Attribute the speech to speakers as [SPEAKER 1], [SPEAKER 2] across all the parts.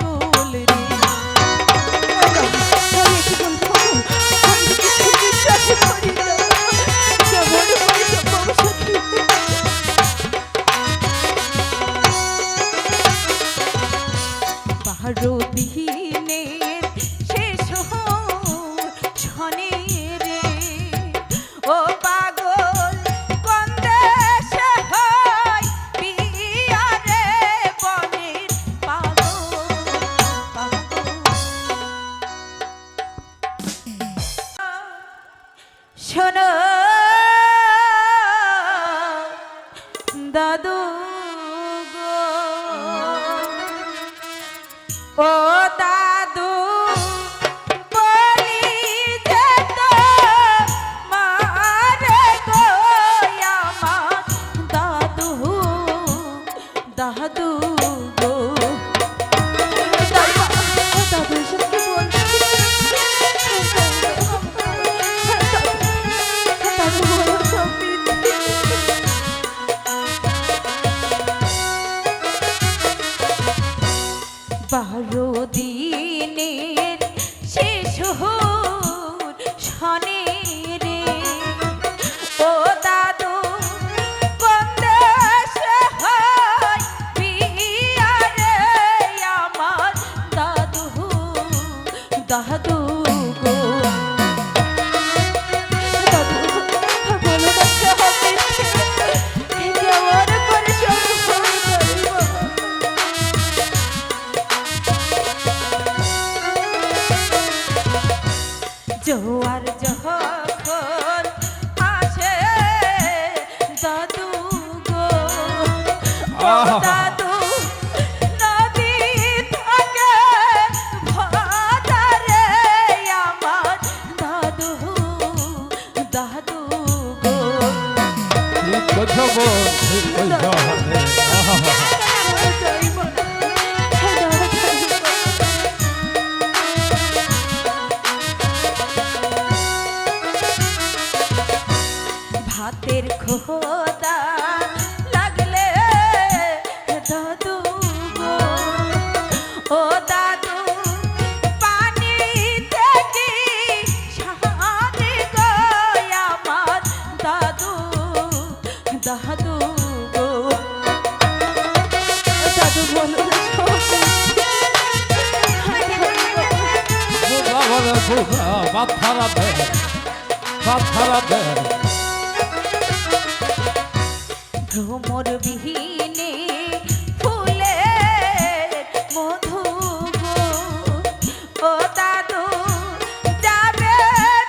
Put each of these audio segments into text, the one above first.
[SPEAKER 1] পাগল রে আমি কি বলবো আমি কিছু বিশ্বাস করি না কেমন হয় সম্ভব সত্যি বারো দিনের শেষ ছনে রে ও পাগল কোন দেশে হয় বিয়া রে বনের পাগল শোনো দাদু গো ও দাদু বলি যে তো মারে গো আমার দাদু দাদু গো দাদু এসব কি বলছিস দাদু সব বারো দিনের শেষ শনে রে ও দাদু কোন দেশে হয় বিয়া রে আমার দাদু দাদু গো দাদু বলো দেখতে হবে কেমন করে সব জোয়ার যখন আসে দাদু গো ও দাদু নদী থাকে ভাদারে আমার দাদু দাদু গো
[SPEAKER 2] ঠিক কথা বল ঠিক কথা হবে
[SPEAKER 1] ভাতের খোদা লাগলে দাদু গো ও দাদু পানি থেকে সাহায্য গো আমার দাদু দাদু গো দাদু বলো
[SPEAKER 2] বাচ্চারা দে বাচ্চারা দে
[SPEAKER 1] ভ্রমর বিহীনে ফুলে মধু গো ও দাদু যাবে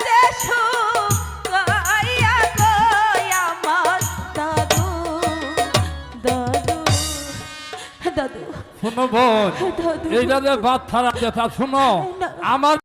[SPEAKER 1] যে শুকাইয়া গো আমার দাদু দাদু দাদু
[SPEAKER 2] শোনো বোন
[SPEAKER 1] দাদু
[SPEAKER 2] এইটা যে বাচ্চারা যেটা শোনো আমার